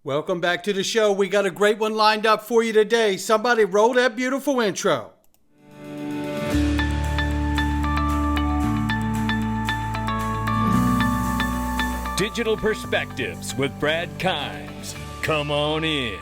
Welcome back to the show. We got a great one lined up for you today. Somebody roll that beautiful intro. Digital Perspectives with Brad Kimes. Come on in.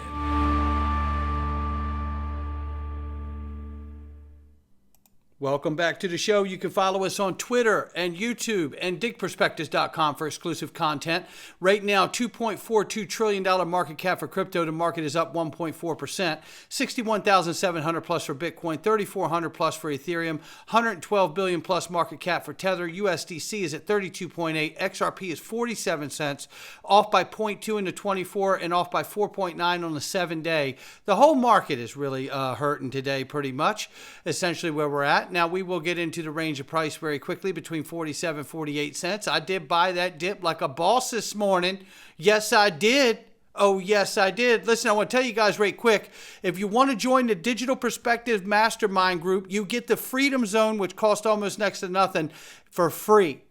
Welcome back to the show. You can follow us on Twitter and YouTube and digperspectives.com for exclusive content. Right now, $2.42 trillion market cap for crypto. The market is up 1.4%. 61,700 plus for Bitcoin, 3,400 plus for Ethereum, 112 billion plus market cap for Tether. USDC is at 32.8. XRP is 47 cents, off by 0.2 in the 24 and off by 4.9 on the 7-day. The whole market is really hurting today pretty much, essentially where we're at. Now, we will get into the range of price very quickly between 47 and 48 cents. I did buy that dip like a boss this morning. Yes, I did. Oh, yes, I did. Listen, I want to tell you guys right quick, if you want to join the Digital Perspective Mastermind group, you get the Freedom Zone, which costs almost next to nothing, for free.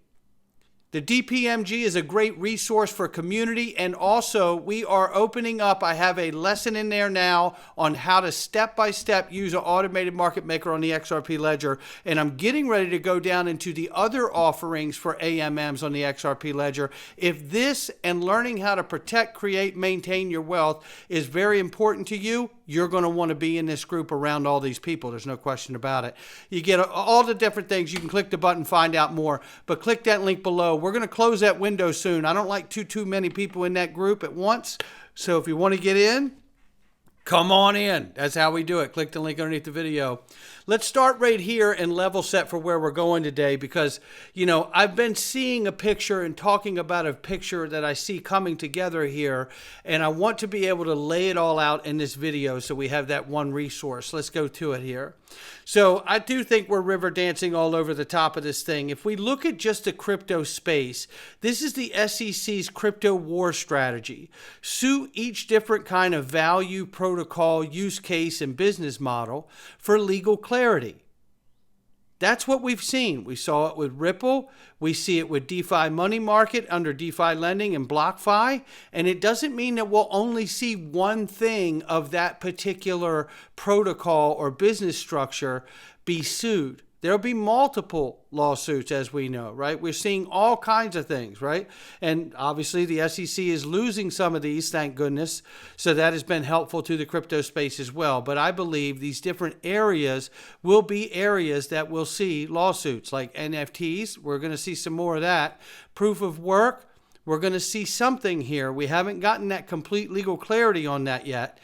The DPMG is a great resource for community, and also we are opening up. I have a lesson in there now on how to step-by-step use an automated market maker on the XRP ledger, and I'm getting ready to go down into the other offerings for AMMs on the XRP ledger. If this and learning how to protect, create, maintain your wealth is very important to you, you're going to want to be in this group around all these people. There's no question about it. You get all the different things. You can click the button, find out more, but click that link below. We're going to close that window soon. I don't like too many people in that group at once. So if you want to get in, come on in. That's how we do it. Click the link underneath the video. Let's start right here and level set for where we're going today because, I've been seeing a picture and talking about a picture that I see coming together here, and I want to be able to lay it all out in this video so we have that one resource. Let's go to it here. So I do think we're river dancing all over the top of this thing. If we look at just the crypto space, this is the SEC's crypto war strategy. Suit each different kind of value, protocol, use case, and business model for legal clarity. That's what we've seen. We saw it with Ripple. We see it with DeFi money market under DeFi lending and BlockFi. And it doesn't mean that we'll only see one thing of that particular protocol or business structure be sued. There'll be multiple lawsuits, as we know, right? We're seeing all kinds of things, right? And obviously the SEC is losing some of these, thank goodness. So that has been helpful to the crypto space as well. But I believe these different areas will be areas that will see lawsuits like NFTs. We're going to see some more of that. Proof of work. We're going to see something here. We haven't gotten that complete legal clarity on that yet.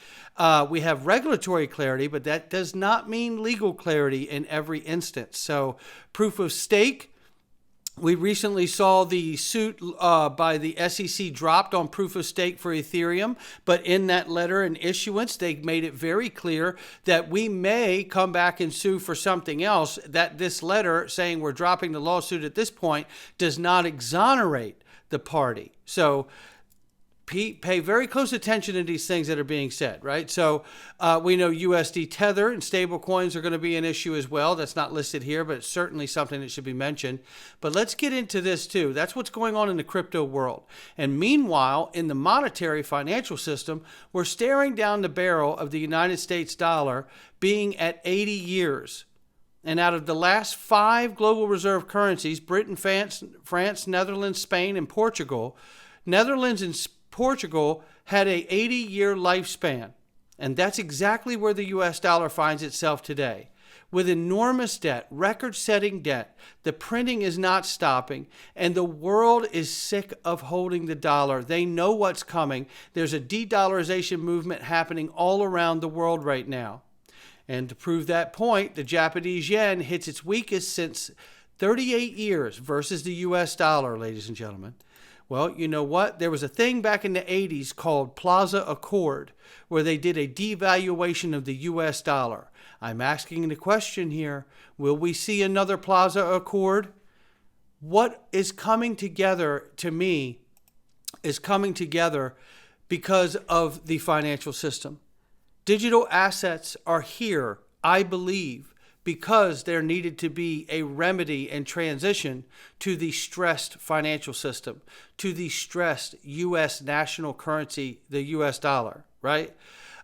We have regulatory clarity, but that does not mean legal clarity in every instance. So proof of stake, we recently saw the suit by the SEC dropped on proof of stake for Ethereum, but in that letter and issuance, they made it very clear that we may come back and sue for something else, that this letter saying we're dropping the lawsuit at this point does not exonerate the party. So pay very close attention to these things that are being said, right? So we know USD Tether and stable coins are going to be an issue as well. That's not listed here, but it's certainly something that should be mentioned. But let's get into this too. That's what's going on in the crypto world. And meanwhile, in the monetary financial system, we're staring down the barrel of the United States dollar being at 80 years. And out of the last 5 global reserve currencies, Britain, France, Netherlands, Spain, and Portugal, Netherlands and Portugal had a 80-year lifespan. And that's exactly where the US dollar finds itself today. With enormous debt, record-setting debt, the printing is not stopping, and the world is sick of holding the dollar. They know what's coming. There's a de-dollarization movement happening all around the world right now. And to prove that point, the Japanese yen hits its weakest since 38 years versus the US dollar, ladies and gentlemen. Well, you know what? There was a thing back in the 80s called Plaza Accord, where they did a devaluation of the US dollar. I'm asking the question here, will we see another Plaza Accord? What is coming together, to me, is coming together because of the financial system. Digital assets are here, I believe, because there needed to be a remedy and transition to the stressed financial system, to the stressed U.S. national currency, the U.S. dollar, right?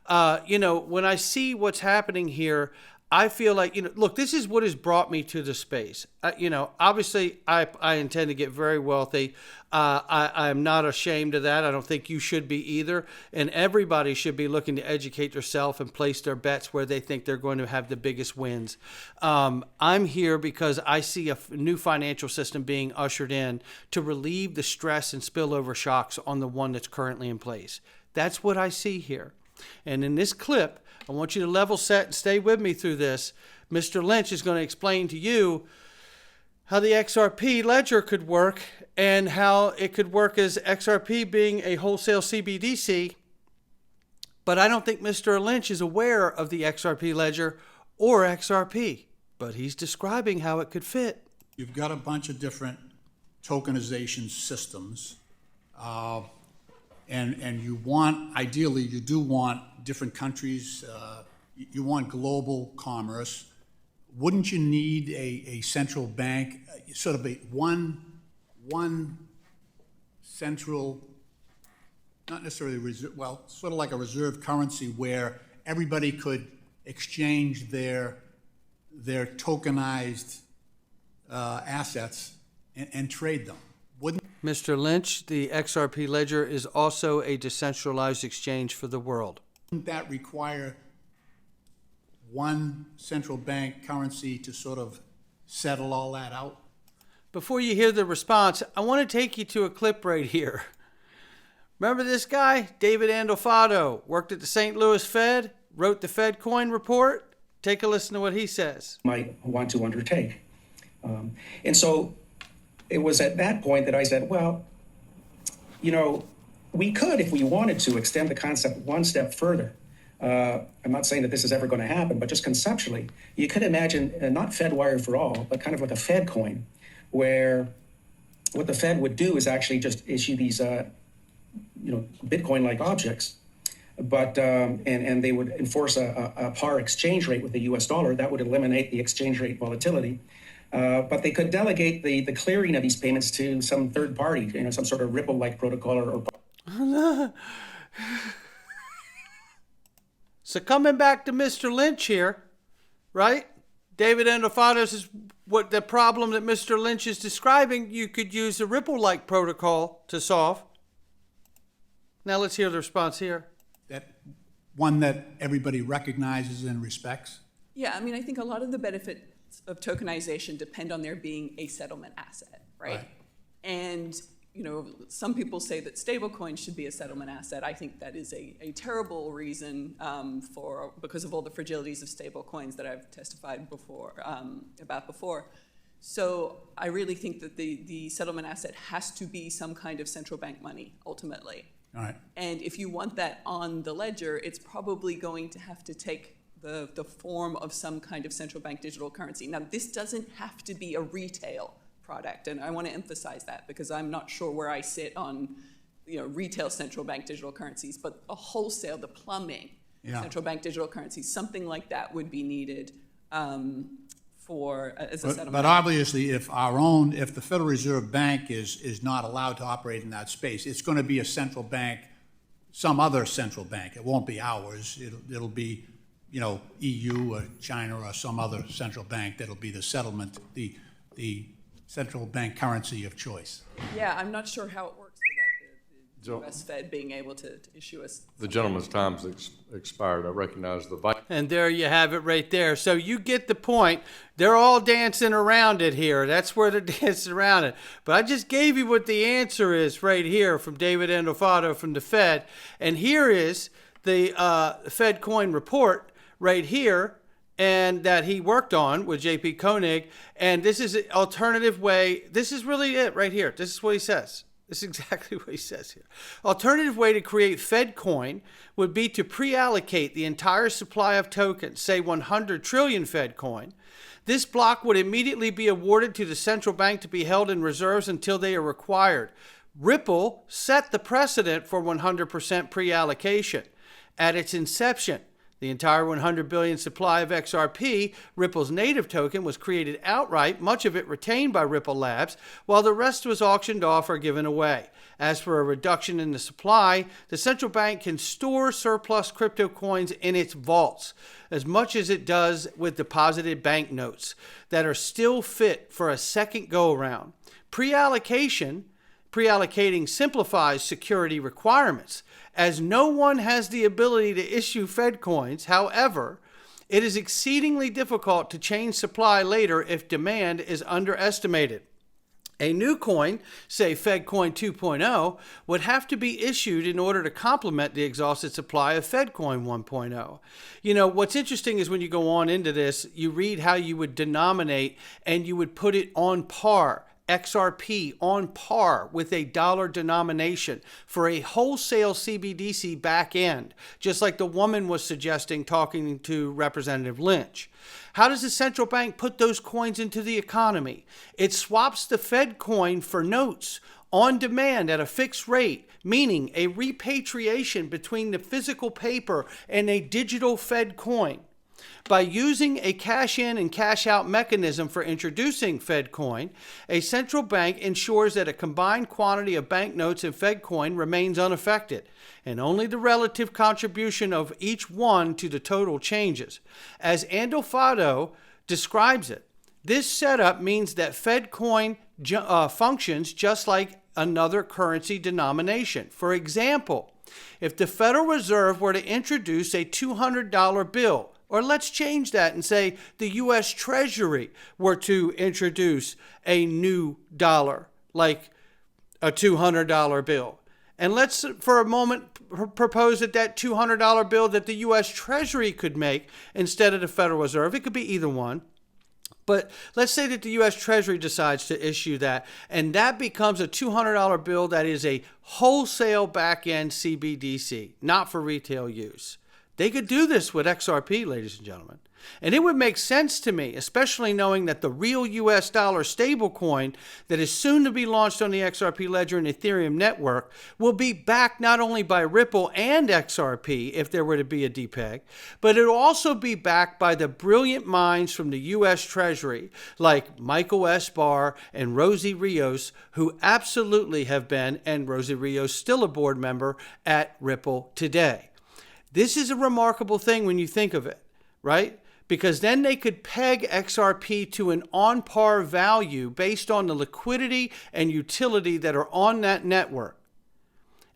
When I see what's happening here, I feel like, look, this is what has brought me to the space. Obviously, I intend to get very wealthy. I'm not ashamed of that. I don't think you should be either. And everybody should be looking to educate themselves and place their bets where they think they're going to have the biggest wins. I'm here because I see a new financial system being ushered in to relieve the stress and spillover shocks on the one that's currently in place. That's what I see here. And in this clip, I want you to level set and stay with me through this. Mr. Lynch is going to explain to you how the XRP ledger could work and how it could work as XRP being a wholesale CBDC. But I don't think Mr. Lynch is aware of the XRP ledger or XRP, but he's describing how it could fit. You've got a bunch of different tokenization systems, and you want, ideally, you do want different countries, you want global commerce. Wouldn't you need a central bank, sort of one central, not necessarily reserve, well, sort of like a reserve currency where everybody could exchange their tokenized assets and trade them? Wouldn't Mr. Lynch, the XRP ledger is also a decentralized exchange for the world. Wouldn't that require one central bank currency to sort of settle all that out? Before you hear the response, I want to take you to a clip right here. Remember this guy, David Andolfado, worked at the St. Louis Fed, wrote the Fedcoin report? Take a listen to what he says. Might want to undertake. And so it was at that point that I said, well, we could, if we wanted to, extend the concept one step further. I'm not saying that this is ever going to happen, but just conceptually, you could imagine not Fedwire for all, but kind of like a Fedcoin, where what the Fed would do is actually just issue these, Bitcoin-like objects, but and they would enforce a par exchange rate with the U.S. dollar. That would eliminate the exchange rate volatility. But they could delegate the clearing of these payments to some third party, some sort of Ripple-like protocol or So coming back to Mr. Lynch here, right? David Andolfados is what the problem that Mr. Lynch is describing, you could use a Ripple-like protocol to solve. Now let's hear the response here. That one that everybody recognizes and respects? Yeah, I mean, I think a lot of the benefits of tokenization depend on there being a settlement asset, right? And, some people say that stablecoins should be a settlement asset. I think that is a terrible reason because of all the fragilities of stablecoins that I've testified about before. So I really think that the settlement asset has to be some kind of central bank money, ultimately. All right. And if you want that on the ledger, it's probably going to have to take the form of some kind of central bank digital currency. Now, this doesn't have to be a retail product, and I want to emphasize that because I'm not sure where I sit on retail central bank digital currencies, but a wholesale, the plumbing, central bank digital currencies, something like that would be needed as a settlement. But obviously, if the Federal Reserve Bank is not allowed to operate in that space, it's going to be a central bank, some other central bank. It won't be ours. It'll be, EU or China or some other central bank that'll be the settlement, the central bank currency of choice. Yeah, I'm not sure how it works without the U.S. Fed being able to issue us. The gentleman's time's expired. I recognize the vice. And there you have it right there. So you get the point. They're all dancing around it here. That's where they're dancing around it. But I just gave you what the answer is right here from David Andolfado from the Fed. And here is the Fedcoin report right here, and that he worked on with JP Koenig. And this is an alternative way. This is really it right here. This is what he says. This is exactly what he says here. Alternative way to create Fedcoin would be to pre-allocate the entire supply of tokens, say 100 trillion Fedcoin. This block would immediately be awarded to the central bank to be held in reserves until they are required. Ripple set the precedent for 100% pre-allocation. At its inception, The entire 100 billion supply of XRP, Ripple's native token, was created outright, much of it retained by Ripple Labs, while the rest was auctioned off or given away. As for a reduction in the supply, the central bank can store surplus crypto coins in its vaults, as much as it does with deposited banknotes that are still fit for a second go-around. Pre-allocating simplifies security requirements, as no one has the ability to issue Fed coins. However, it is exceedingly difficult to change supply later if demand is underestimated. A new coin, say Fedcoin 2.0, would have to be issued in order to complement the exhausted supply of Fedcoin 1.0. You know, what's interesting is when you go on into this, you read how you would denominate and you would put it on par. XRP on par with a dollar denomination for a wholesale CBDC back end, just like the woman was suggesting talking to Representative Lynch. How does the central bank put those coins into the economy? It swaps the Fed coin for notes on demand at a fixed rate, meaning a repatriation between the physical paper and a digital Fed coin. By using a cash-in and cash-out mechanism for introducing Fedcoin, a central bank ensures that a combined quantity of banknotes and Fedcoin remains unaffected, and only the relative contribution of each one to the total changes. As Andolfado describes it, this setup means that Fedcoin functions just like another currency denomination. For example, if the Federal Reserve were to introduce a $200 bill, or let's change that and say the U.S. Treasury were to introduce a new dollar, like a $200 bill. And let's, for a moment, propose that $200 bill that the U.S. Treasury could make instead of the Federal Reserve. It could be either one. But let's say that the U.S. Treasury decides to issue that, and that becomes a $200 bill that is a wholesale back-end CBDC, not for retail use. They could do this with XRP, ladies and gentlemen. And it would make sense to me, especially knowing that the real US dollar stablecoin that is soon to be launched on the XRP Ledger and Ethereum network will be backed not only by Ripple and XRP if there were to be a depeg, but it will also be backed by the brilliant minds from the US Treasury like Michael S. Barr and Rosie Rios, who absolutely have been, and Rosie Rios still a board member at Ripple today. This is a remarkable thing when you think of it, right? Because then they could peg XRP to an on-par value based on the liquidity and utility that are on that network.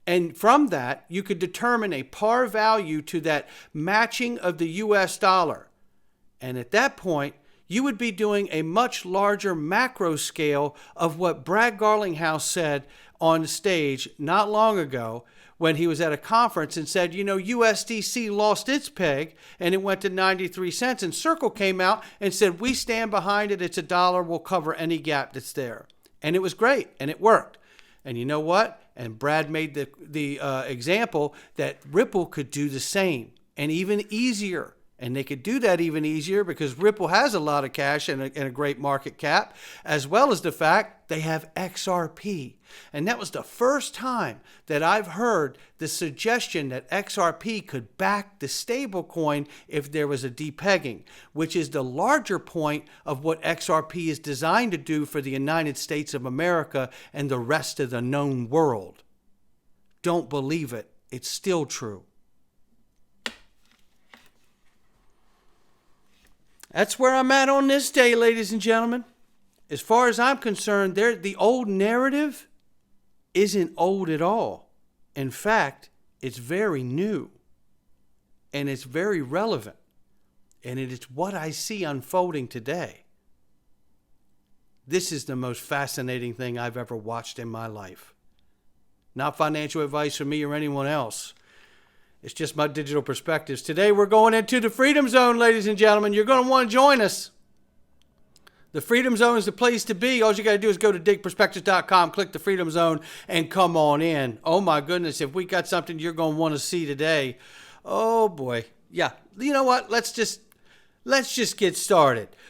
And from that, you could determine a par value to that matching of the US dollar. And at that point, you would be doing a much larger macro scale of what Brad Garlinghouse said on stage not long ago, when he was at a conference and said, you know, USDC lost its peg and it went to 93 cents. And Circle came out and said, we stand behind it. It's $1. We'll cover any gap that's there. And it was great and it worked. And you know what? And Brad made the example that Ripple could do the same and even easier. And they could do that even easier because Ripple has a lot of cash and a great market cap, as well as the fact they have XRP. And that was the first time that I've heard the suggestion that XRP could back the stablecoin if there was a depegging, which is the larger point of what XRP is designed to do for the United States of America and the rest of the known world. Don't believe it. It's still true. That's where I'm at on this day, ladies and gentlemen. As far as I'm concerned, the old narrative isn't old at all. In fact, it's very new. And it's very relevant. And it is what I see unfolding today. This is the most fascinating thing I've ever watched in my life. Not financial advice from me or anyone else. It's just my digital perspectives. Today we're going into the Freedom Zone, ladies and gentlemen. You're going to want to join us. The Freedom Zone is the place to be. All you got to do is go to digitalperspectives.com, click the Freedom Zone, and come on in. Oh my goodness, if we got something you're going to want to see today. Oh boy. Yeah, you know what? Let's just get started.